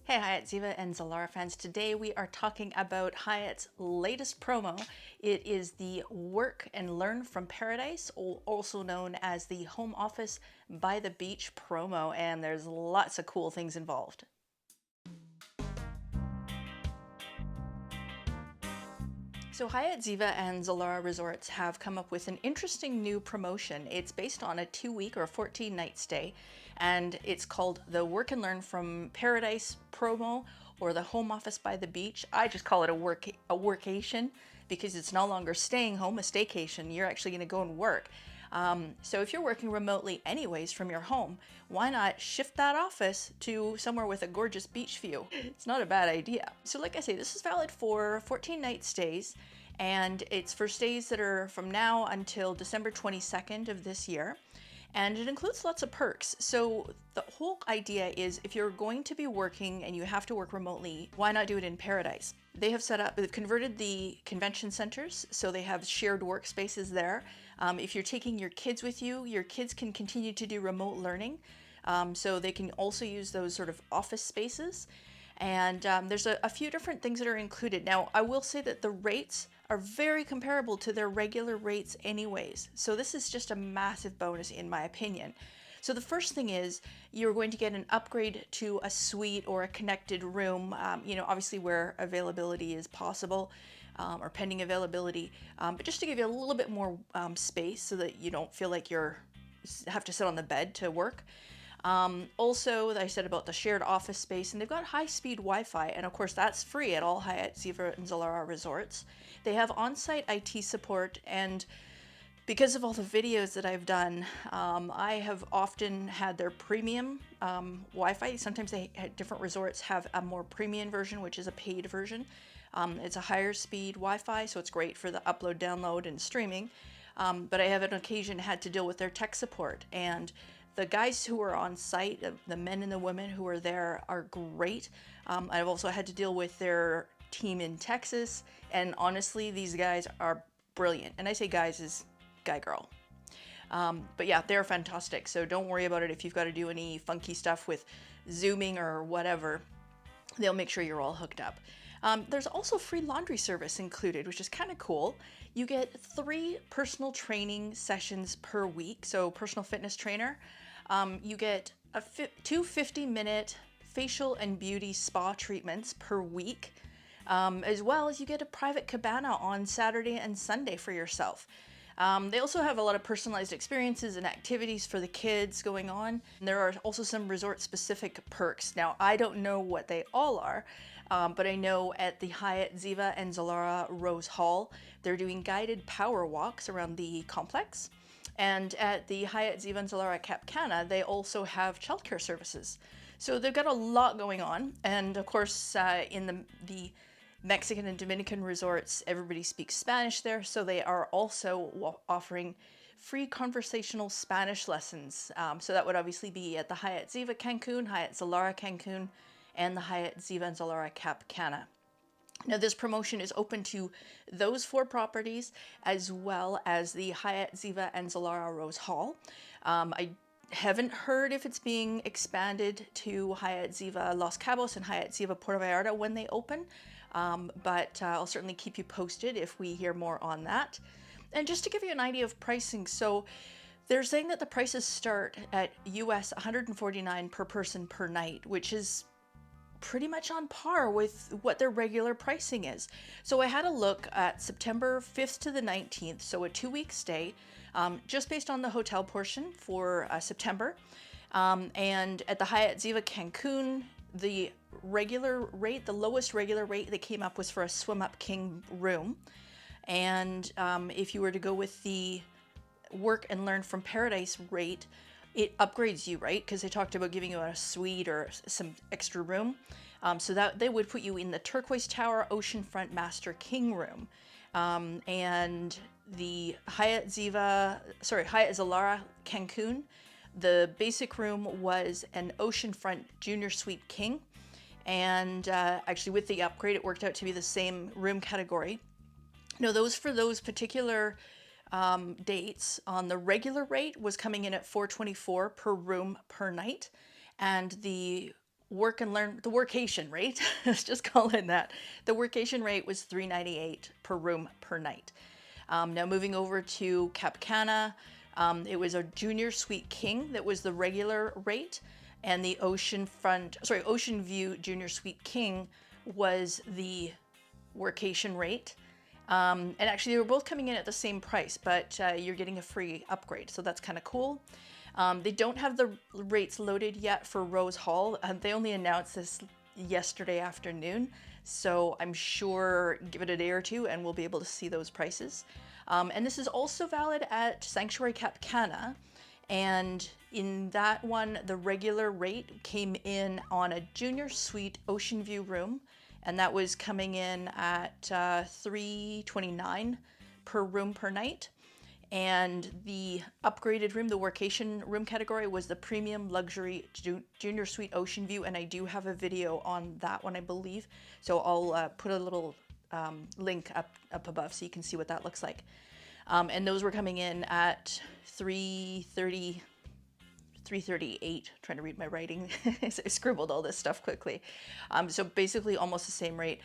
Hey Hyatt Ziva and Zilara fans, today we are talking about Hyatt's latest promo. It is the Work and Learn from Paradise, also known as the Home Office by the Beach promo, and there's lots of cool things involved. So Hyatt Ziva and Zilara Resorts have come up with an interesting new promotion. It's based on a 2-week or 14-night stay, and it's called the Work and Learn from Paradise promo, or the Home Office by the Beach. I just call it a workation because it's no longer staying home, a staycation. You're actually going to go and work. So if you're working remotely anyways from your home, why not shift that office to somewhere with a gorgeous beach view? It's not a bad idea. So like I say, this is valid for 14-night stays, and it's for stays that are from now until December 22nd of this year. And it includes lots of perks. So the whole idea is if you're going to be working and you have to work remotely, why not do it in Paradise? They've converted the convention centers, so they have shared workspaces there. If you're taking your kids with you, your kids can continue to do remote learning. So they can also use those sort of office spaces. And there's a few different things that are included. Now, I will say that the rates are very comparable to their regular rates anyways. So this is just a massive bonus in my opinion. So the first thing is you're going to get an upgrade to a suite or a connected room, obviously where availability is possible, or pending availability, but just to give you a little bit more space so that you don't feel like have to sit on the bed to work. Also, I said about the shared office space, and they've got high-speed Wi-Fi, and of course that's free at all Hyatt Ziva and Zilara resorts. They have on-site IT support, and because of all the videos that I've done, I have often had their premium Wi-Fi. Sometimes different resorts have a more premium version, which is a paid version. It's a higher speed Wi-Fi, so it's great for the upload, download, and streaming. But I have on occasion had to deal with their tech support, and the guys who are on site, the men and the women who are there, are great. I've also had to deal with their team in Texas, and honestly, these guys are brilliant. And I say guys as guy girl. But yeah, they're fantastic. So don't worry about it if you've got to do any funky stuff with Zooming or whatever. They'll make sure you're all hooked up. There's also free laundry service included, which is kind of cool. You get 3 personal training sessions per week, so personal fitness trainer. You get 2 50-minute facial and beauty spa treatments per week, as well as you get a private cabana on Saturday and Sunday for yourself. They also have a lot of personalized experiences and activities for the kids going on. There are also some resort-specific perks. Now, I don't know what they all are, but I know at the Hyatt Ziva and Zilara Rose Hall, they're doing guided power walks around the complex. And at the Hyatt Ziva and Zilara CABANA, they also have childcare services. So they've got a lot going on. And of course, in the Mexican and Dominican resorts, everybody speaks Spanish there, so they are also offering free conversational Spanish lessons. So that would obviously be at the Hyatt Ziva Cancun, Hyatt Zilara Cancun, and the Hyatt Ziva and Zilara CABANA. Now, this promotion is open to those 4 properties, as well as the Hyatt Ziva and Zilara Rose Hall. I haven't heard if it's being expanded to Hyatt Ziva Los Cabos and Hyatt Ziva Puerto Vallarta when they open, but I'll certainly keep you posted if we hear more on that. And just to give you an idea of pricing, so they're saying that the prices start at US $149 per person per night, which is pretty much on par with what their regular pricing is. So I had a look at September 5th to the 19th, so a 2-week stay, just based on the hotel portion for September. And at the Hyatt Ziva Cancun, the regular rate, the lowest regular rate they came up was for a swim up king room. And if you were to go with the Work and Learn from Paradise rate, it upgrades you, right? Because they talked about giving you a suite or some extra room. So that they would put you in the Turquoise Tower Oceanfront Master King room. And the Hyatt Zilara Cancun, the basic room was an Oceanfront Junior Suite King. And actually with the upgrade, it worked out to be the same room category. Now, for those particular dates on the regular rate was coming in at $424 per room per night, and the work and learn, the workation rate, let's just call it that. The workation rate was $398 per room per night. Now moving over to CABANA, it was a junior suite king that was the regular rate, and the ocean view junior suite king was the workation rate. And actually they were both coming in at the same price, but you're getting a free upgrade, so that's kind of cool. They don't have the rates loaded yet for Rose Hall. They only announced this yesterday afternoon, so I'm sure give it a day or two and we'll be able to see those prices. And this is also valid at Sanctuary CABANA, and in that one the regular rate came in on a junior suite ocean view room, and that was coming in at $329 per room per night. And the upgraded room, the workation room category, was the premium luxury junior suite ocean view, and I do have a video on that one, I believe, so I'll put a little link up above so you can see what that looks like. And those were coming in at $338. Trying to read my writing. I scribbled all this stuff quickly. So basically almost the same rate.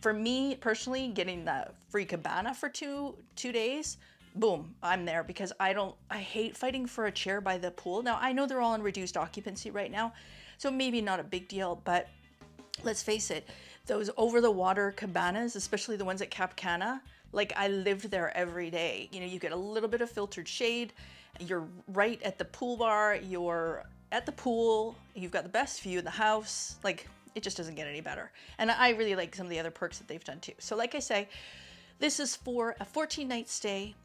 For me personally, getting the free cabana for two days, boom, I'm there, because I hate fighting for a chair by the pool. Now I know they're all in reduced occupancy right now, so maybe not a big deal, but let's face it, those over the water cabanas, especially the ones at CABANA, like I lived there every day. You know, you get a little bit of filtered shade, you're right at the pool bar, you're at the pool, you've got the best view in the house. Like, it just doesn't get any better. And I really like some of the other perks that they've done too. So like I say, this is for a 14-night stay,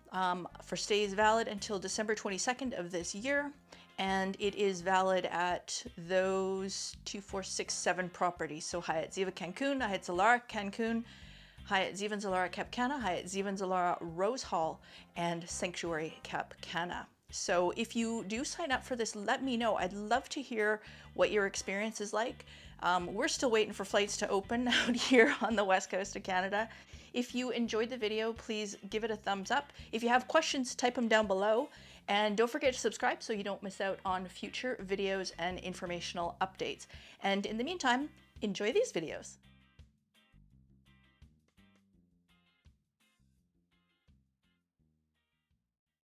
for stays valid until December 22nd of this year, and it is valid at those 7 properties. So Hyatt Ziva Cancun, Hyatt Zilara Cancun, Hyatt Ziva Zilara CABANA, Hyatt Ziva Zilara Rose Hall, and Sanctuary CABANA. So if you do sign up for this, let me know. I'd love to hear what your experience is like. We're still waiting for flights to open out here on the west coast of Canada. If you enjoyed the video, please give it a thumbs up. If you have questions, type them down below. And don't forget to subscribe so you don't miss out on future videos and informational updates. And in the meantime, enjoy these videos.